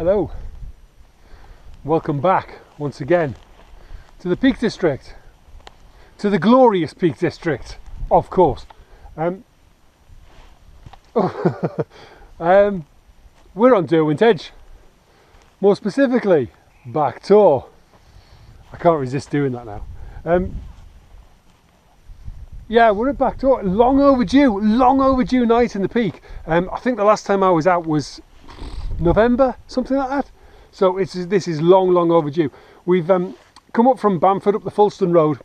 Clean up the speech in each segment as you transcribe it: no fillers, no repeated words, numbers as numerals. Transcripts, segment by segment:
Hello, welcome back once again to the Peak District, to the glorious Peak District, of course. We're on Derwent Edge, more specifically back tour. I can't resist doing that now. Yeah, we're at back tour. Long overdue night in the Peak. I think the last time I was out was November, something like that. So this is long overdue. We've come up from Bamford up the Fulston Road.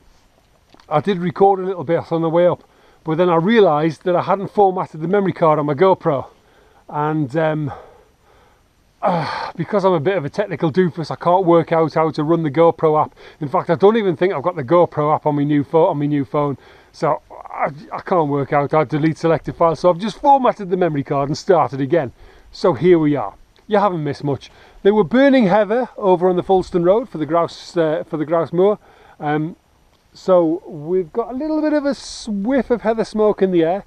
I did record a little bit on the way up, but then I realised that I hadn't formatted the memory card on my GoPro, and because I'm a bit of a technical doofus, I can't work out how to run the GoPro app. In fact, I don't even think I've got the GoPro app on my new phone. So I can't work out how to delete selected files. So I've just formatted the memory card and started again. So here we are. You haven't missed much. They were burning heather over on the Fulston Road for the grouse moor. So we've got a little bit of a whiff of heather smoke in the air.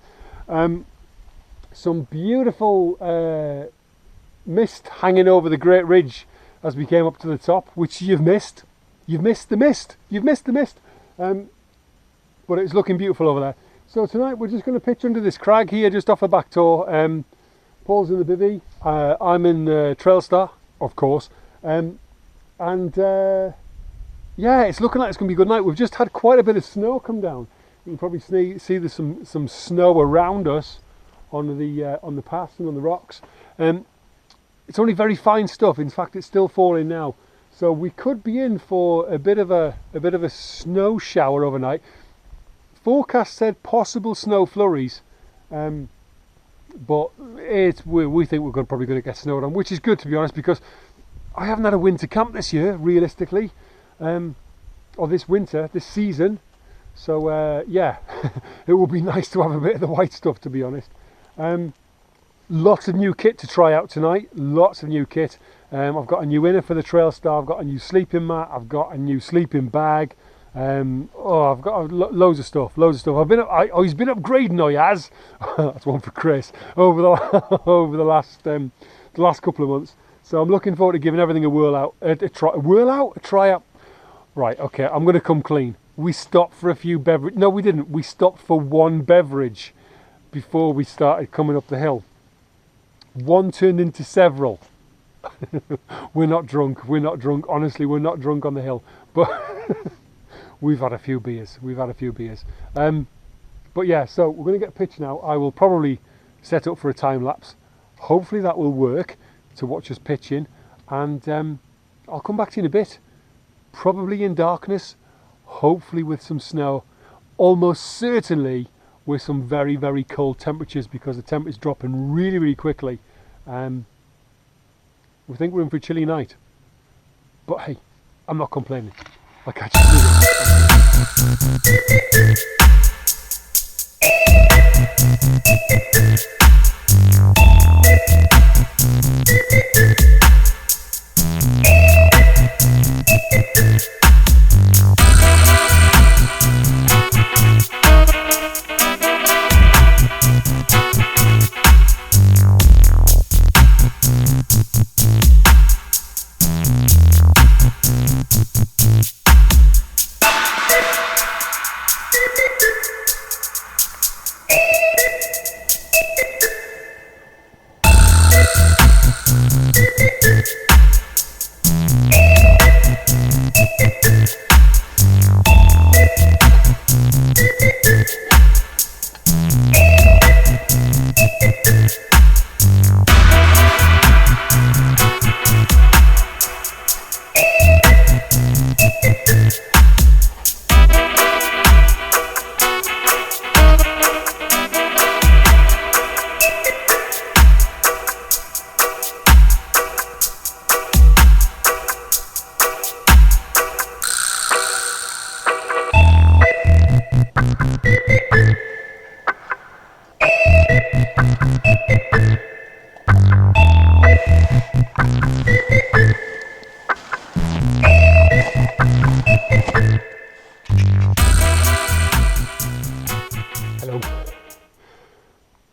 Some beautiful mist hanging over the Great Ridge as we came up to the top, which you've missed. You've missed the mist. But it's looking beautiful over there. So tonight we're just going to pitch under this crag here, just off the back tour. Paul's in the bivvy. I'm in Trailstar, of course. Yeah, it's looking like it's going to be a good night. We've just had quite a bit of snow come down. You can probably see there's some snow around us on the paths and on the rocks. It's only very fine stuff. In fact, it's still falling now. So we could be in for a bit of a snow shower overnight. Forecast said possible snow flurries, but we think we're probably going to get snowed on, which is good, to be honest, because I haven't had a winter camp this year, realistically, or this season. So yeah, it would be nice to have a bit of the white stuff, to be honest. Lots of new kit to try out tonight. Lots of new kit. I've got a new inner for the Trailstar. I've got a new sleeping mat. I've got a new sleeping bag. I've got loads of stuff. He's been upgrading. He has. That's one for Chris over the last couple of months. So I'm looking forward to giving everything a whirl out. A try out. Right. Okay. I'm going to come clean. We stopped for a few beverage. No, we didn't. We stopped for one beverage before we started coming up the hill. One turned into several. We're not drunk. Honestly, we're not drunk on the hill. But we've had a few beers. But yeah, so we're going to get a pitch now. I will probably set up for a time lapse. Hopefully that will work to watch us pitching. And I'll come back to you in a bit. Probably in darkness. Hopefully with some snow. Almost certainly with some very, very cold temperatures, because the temperature's dropping really, really quickly. We think we're in for a chilly night. But hey, I'm not complaining. I'll catch you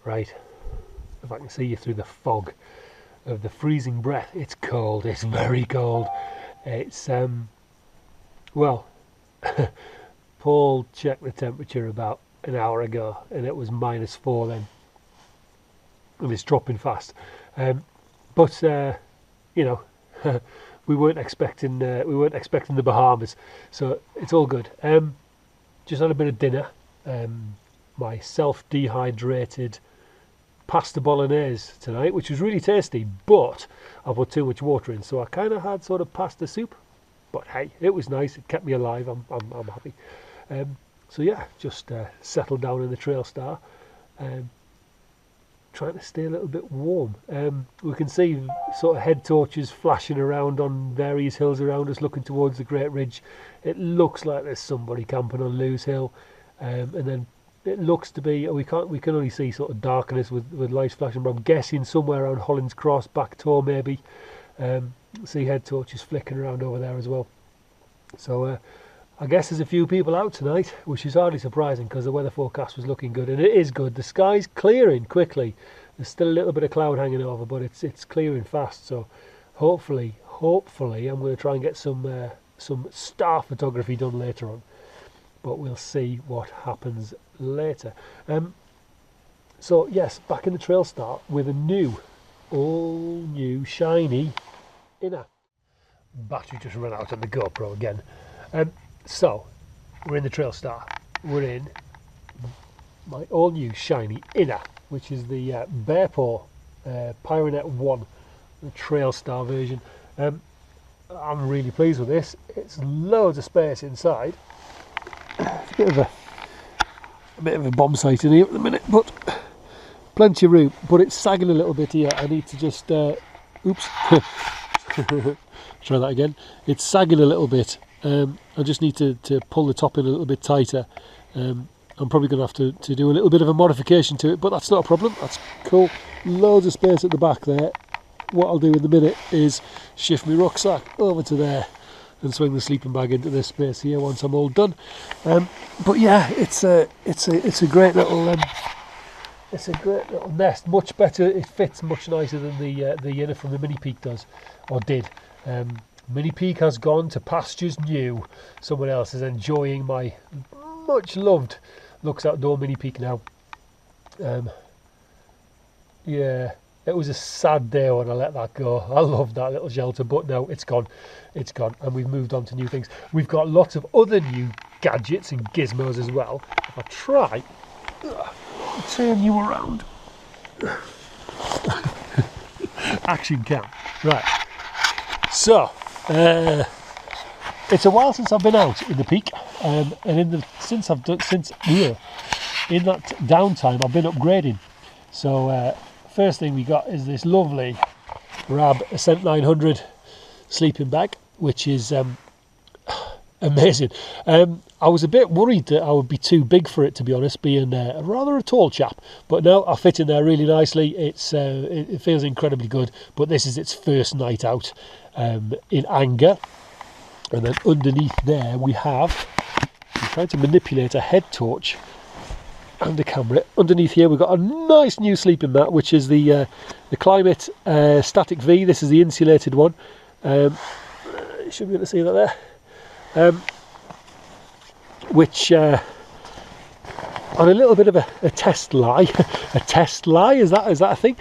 Right, if I can see you through the fog. of the freezing breath. It's cold, it's very cold. It's well, Paul checked the temperature about an hour ago and it was -4 then, and it's dropping fast. But you know, we weren't expecting the Bahamas, so it's all good. Just had a bit of dinner. My self-dehydrated pasta bolognese tonight, which was really tasty, but I put too much water in, so I kind of had sort of pasta soup. But hey, it was nice. It kept me alive. I'm happy. So yeah, just settled down in the Trailstar, trying to stay a little bit warm. We can see sort of head torches flashing around on various hills around us, looking towards the Great Ridge. It looks like there's somebody camping on Lewes Hill, and then it looks to be, we can only see sort of darkness with lights flashing, but I'm guessing somewhere around Holland's Cross, back Tor maybe. See head torches flicking around over there as well. So I guess there's a few people out tonight, which is hardly surprising because the weather forecast was looking good, and it is good. The sky's clearing quickly. There's still a little bit of cloud hanging over, but it's clearing fast. So hopefully I'm going to try and get some star photography done later on. But we'll see what happens later. So yes, back in the Trailstar with a all new shiny inner. Battery just ran out on the GoPro again. So we're in the Trailstar. We're in my all new shiny inner, which is the Bear Paw Pyranet One, the Trailstar version. I'm really pleased with this. It's loads of space inside. It's a bit of a bomb site in here at the minute, but plenty of room. But it's sagging a little bit here. I need to just oops. Try that again. It's sagging a little bit. I just need to pull the top in a little bit tighter. I'm probably going to have to do a little bit of a modification to it, but that's not a problem. That's cool. Loads of space at the back there. What I'll do in a minute is shift my rucksack over to there and swing the sleeping bag into this space here once I'm all done. But yeah, it's a great little nest. Much better. It fits much nicer than the inner from the Mini Peak does, or did. Mini Peak has gone to pastures new. Someone else is enjoying my much loved Lux Outdoor Mini Peak now. Yeah, it was a sad day when I let that go. I loved that little shelter, but no, it's gone. It's gone, and we've moved on to new things. We've got lots of other new gadgets and gizmos as well. If I try, turn you around. Action cam. Right. So, it's a while since I've been out in the Peak, and in that downtime I've been upgrading. So first thing we got is this lovely Rab Ascent 900 sleeping bag, which is amazing. I was a bit worried that I would be too big for it, to be honest, being rather a tall chap, but no, I fit in there really nicely. It feels incredibly good, but this is its first night out in anger. And then underneath there we have, I'm trying to manipulate a head torch and a camera. Underneath here we've got a nice new sleeping mat, which is the Klymit Static V. This is the insulated one. You should be able to see that there. Which on a little bit of a test lie, a test lie, is that a thing?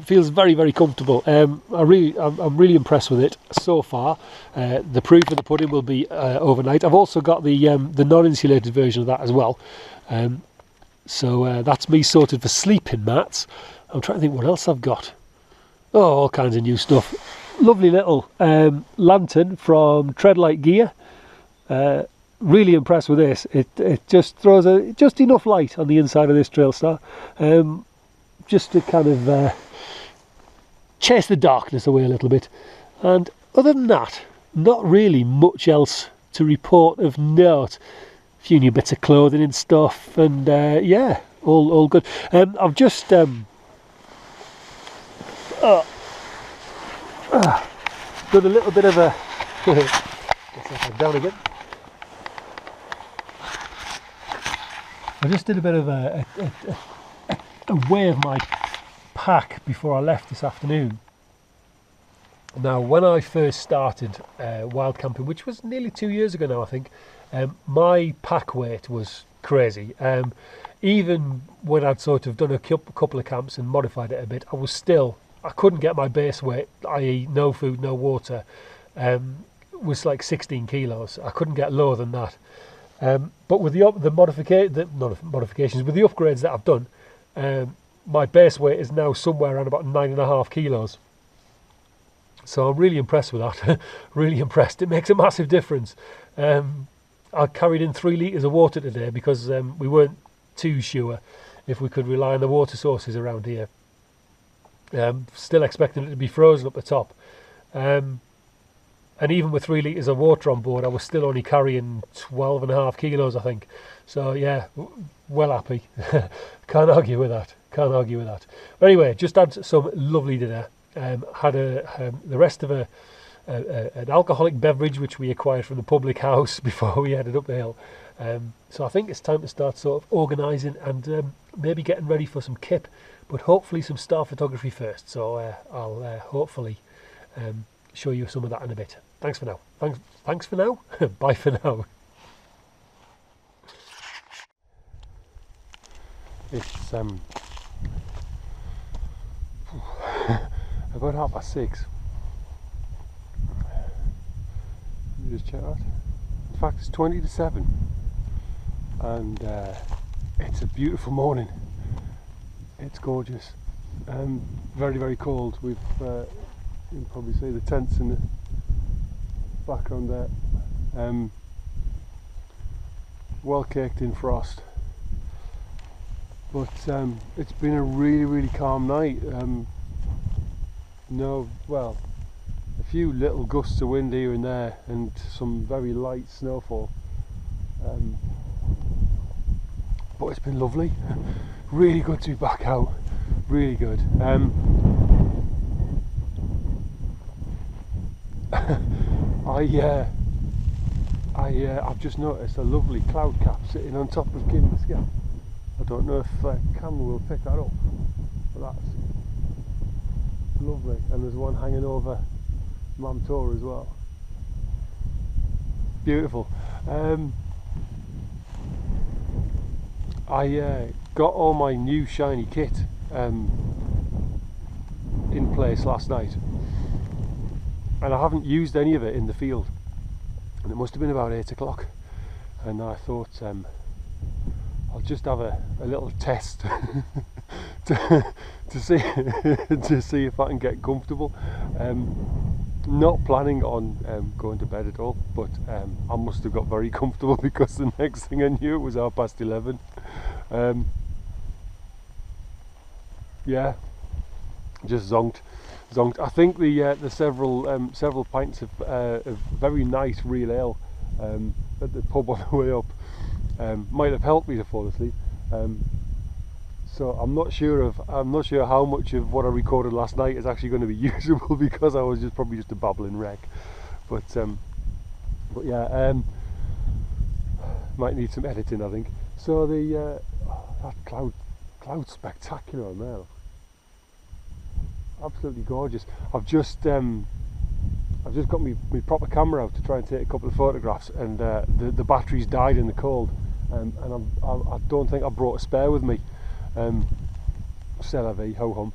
Feels very, very comfortable. I'm really impressed with it so far. The proof of the pudding will be overnight. I've also got the non-insulated version of that as well. So that's me sorted for sleeping mats. I'm trying to think what else I've got. Oh, all kinds of new stuff. Lovely little lantern from Treadlight Gear. Really impressed with this. It just throws just enough light on the inside of this Trailstar, just to kind of chase the darkness away a little bit. And other than that, not really much else to report of note. A few new bits of clothing and stuff, and yeah, all good. I've just done a little bit of a down again. I just did a bit of a weigh of my pack before I left this afternoon, Now, when I first started wild camping, which was nearly 2 years ago now, I think, my pack weight was crazy. Even when I'd sort of done a couple of camps and modified it a bit, I couldn't get my base weight, i.e. no food, no water, was like 16 kilos. I couldn't get lower than that. But with the modifications, with the upgrades that I've done, my base weight is now somewhere around about 9.5 kilos. So I'm really impressed with that. Really impressed. It makes a massive difference. I carried in 3 litres of water today because we weren't too sure if we could rely on the water sources around here. Still expecting it to be frozen up the top. And even with 3 litres of water on board, I was still only carrying 12.5 kilos, I think. So yeah, well happy. Can't argue with that. Can't argue with that. But anyway, just had some lovely dinner. Had the rest of an alcoholic beverage which we acquired from the public house before we headed up the hill. So I think it's time to start sort of organising and maybe getting ready for some kip, but hopefully some star photography first. So I'll hopefully show you some of that in a bit. Thanks for now. Thanks for now. Bye for now. It's about 6:30. Let me just check that. In fact, it's 20 to 7, and it's a beautiful morning. It's gorgeous. Very, very cold. We've you can probably see the tents in the background there. Well caked in frost, but it's been a really, really calm night. A few little gusts of wind here and there, and some very light snowfall. But it's been lovely. Really good to be back out. Really good. I've just noticed a lovely cloud cap sitting on top of Klymit Static. I don't know if the camera will pick that up, but that's lovely. And there's one hanging over Mamtor as well. Beautiful. I got all my new shiny kit in place last night, and I haven't used any of it in the field, and it must have been about 8 o'clock, and I thought I'll just have a little test to see to see if I can get comfortable. Not planning on going to bed at all, but I must have got very comfortable because the next thing I knew it was 11:30. Yeah, just zonked. I think the several pints of very nice real ale at the pub on the way up might have helped me to fall asleep. So I'm not sure how much of what I recorded last night is actually going to be usable because I was probably just a babbling wreck. But yeah, might need some editing, I think. So that cloud's spectacular on there. Absolutely gorgeous. I've just got my proper camera out to try and take a couple of photographs, and the battery's died in the cold, and I don't think I brought a spare with me. C'est la vie, ho hum.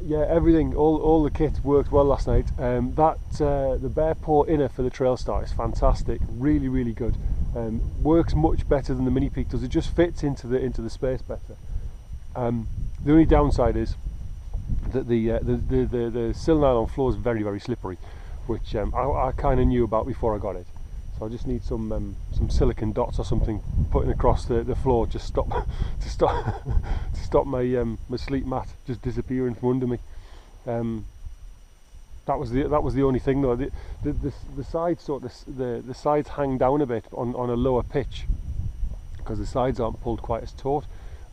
Yeah, everything, all the kit worked well last night. The Bear Paw inner for the Trailstar is fantastic, really, really good. Works much better than the Mini Peak does. It just fits into the space better. The only downside is that the sill nylon floor is very, very slippery, which I kind of knew about before I got it. So I just need some silicone dots or something putting across the floor to stop my my sleep mat just disappearing from under me. That was the only thing though. The sides the sides hang down a bit on a lower pitch because the sides aren't pulled quite as taut,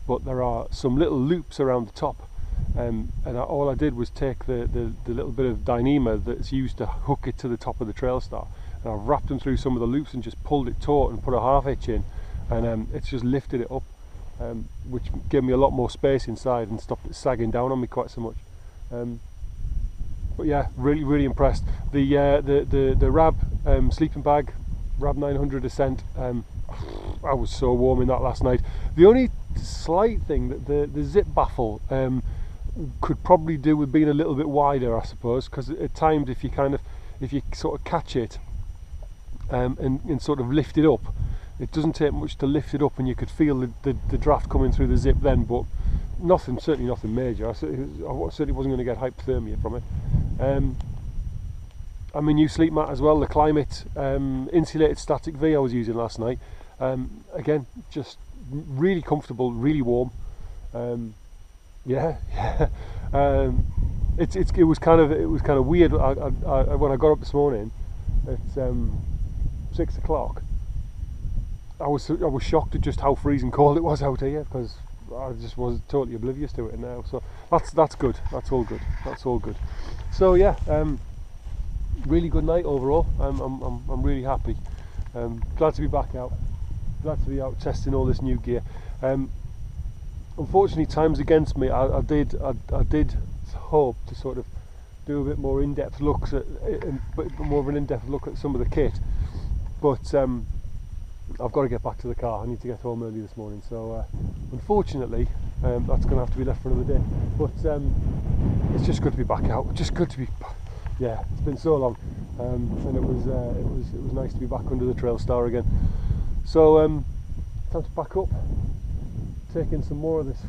but there are some little loops around the top. And all I did was take the little bit of Dyneema that's used to hook it to the top of the Trailstar, and I've wrapped them through some of the loops and just pulled it taut and put a half hitch in, and it's just lifted it up, which gave me a lot more space inside and stopped it sagging down on me quite so much. But yeah, really impressed. The Rab sleeping bag, Rab 900 Ascent. I was so warm in that last night. The only slight thing that the zip baffle could probably do with being a little bit wider, I suppose, because at times if you sort of catch it and sort of lift it up, it doesn't take much to lift it up, and you could feel the draft coming through the zip then, but certainly nothing major. I certainly wasn't going to get hypothermia from it. I mean, new sleep mat as well, the Klymit Insulated Static V I was using last night. Again, just really comfortable, really warm. Yeah. It was kind of weird. When I got up this morning at 6 o'clock, I was shocked at just how freezing cold it was out here, because I just was totally oblivious to it now. So that's good. That's all good. So yeah, really good night overall. I'm really happy. Glad to be back out. Glad to be out testing all this new gear. Unfortunately, time's against me. I did hope to sort of do a bit more in-depth looks at, more of an in-depth look at some of the kit, but I've got to get back to the car. I need to get home early this morning, so unfortunately that's going to have to be left for another day. But it's just good to be back out. Just good to be. Yeah, it's been so long, and it was nice to be back under the Trailstar again. So time to pack up, take in some more of this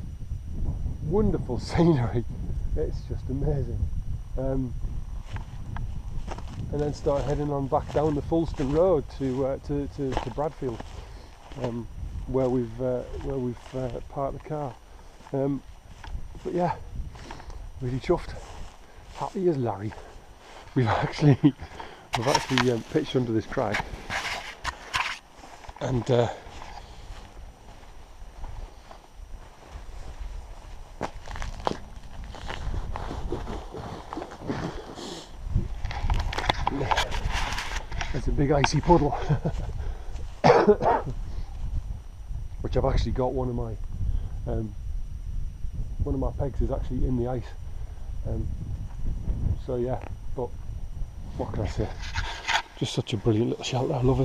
wonderful scenery. It's just amazing, and then start heading on back down the Fulston Road to Bradfield, where we've parked the car. But yeah, really chuffed, happy as Larry. We've actually pitched under this crag, and there's a big icy puddle, which I've actually got one of my pegs is actually in the ice. So yeah, but what can I say? Just such a brilliant little shelter. I love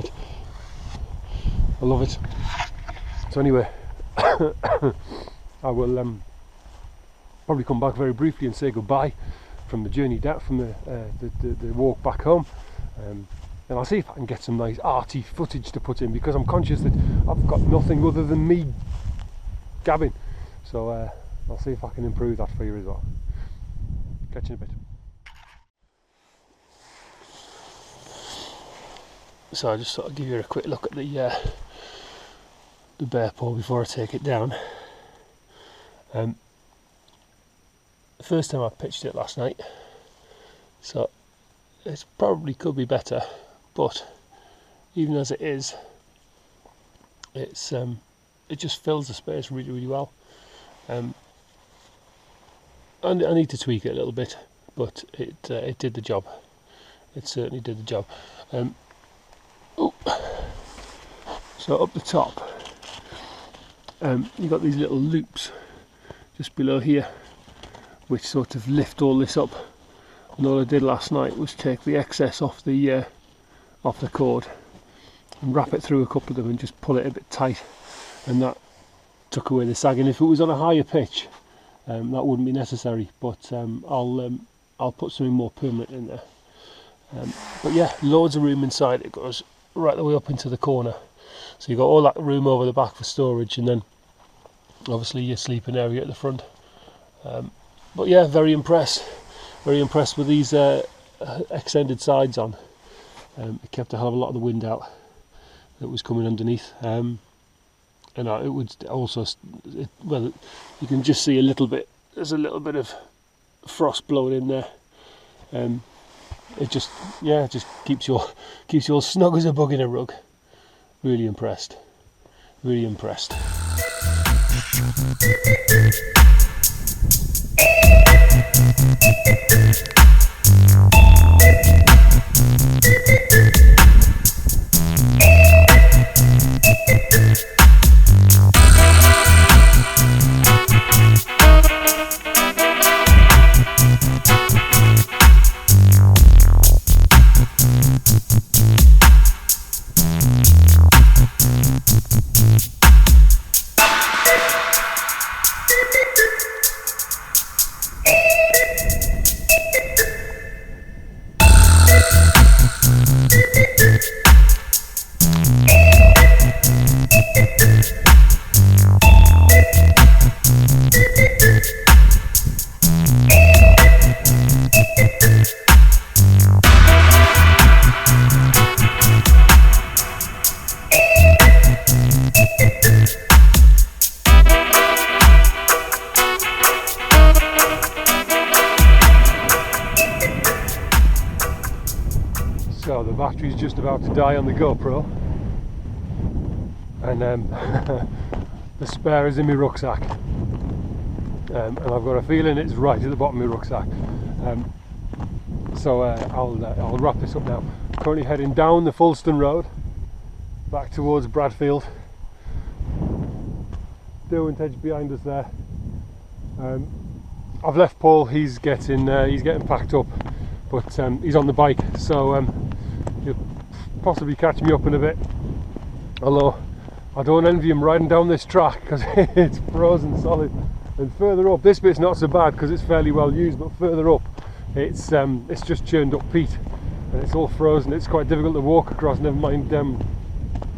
it. So anyway, I will probably come back very briefly and say goodbye from the journey down, from the walk back home, and I'll see if I can get some nice arty footage to put in, because I'm conscious that I've got nothing other than me gabbing. So I'll see if I can improve that for you as well. Catch you in a bit. So I just thought I'd give you a quick look at the Bear Paw before I take it down. The first time I pitched it last night, so it probably could be better, but even as it is, it just fills the space really well. I need to tweak it a little bit, but it did the job. It certainly did the job. So up the top, you've got these little loops just below here, which sort of lift all this up. And all I did last night was take the excess off the cord and wrap it through a couple of them and just pull it a bit tight, and that took away the sag. And if it was on a higher pitch, that wouldn't be necessary, but I'll put something more permanent in there. But yeah, loads of room inside. It goes right the way up into the corner, so you've got all that room over the back for storage, and then obviously your sleeping area at the front. But yeah, very impressed with these extended sides on. It kept a hell of a lot of the wind out that was coming underneath, and it would also, well, you can just see a little bit, there's a little bit of frost blowing in there. It just keeps you all snug as a bug in a rug. Really impressed. battery's just about to die on the GoPro, and the spare is in my rucksack, and I've got a feeling it's right at the bottom of my rucksack. So I'll wrap this up now. Currently heading down the Fulston Road back towards Bradfield. Derwent Edge behind us there. I've left Paul. He's getting packed up, but he's on the bike, so he'll possibly catch me up in a bit. Although I don't envy him riding down this track because it's frozen solid. And further up, this bit's not so bad because it's fairly well used, but further up, it's just churned up peat and it's all frozen. It's quite difficult to walk across, never mind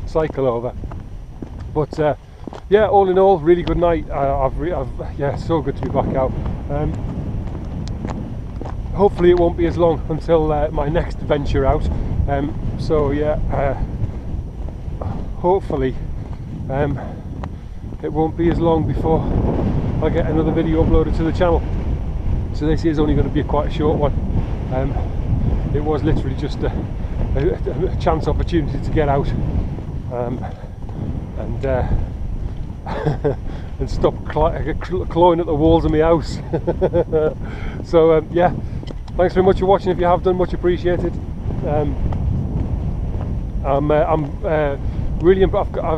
cycle over. But yeah, all in all, really good night. Yeah, so good to be back out. Hopefully it won't be as long until my next venture out. So yeah, hopefully it won't be as long before I get another video uploaded to the channel. So this is only going to be quite a short one. It was literally just a chance opportunity to get out and stop clawing at the walls of my house. So yeah, thanks very much for watching. If you have done, much appreciated. I've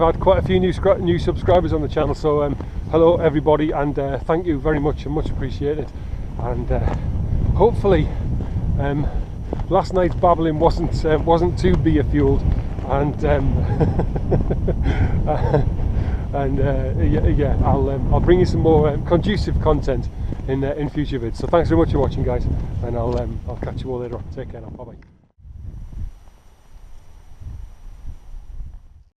had quite a few new subscribers on the channel, so hello everybody, and thank you very much and much appreciated. And hopefully last night's babbling wasn't too beer fueled, and yeah, I'll bring you some more conducive content in future vids. So thanks very much for watching, guys, and I'll catch you all later on. Take care now. Bye bye.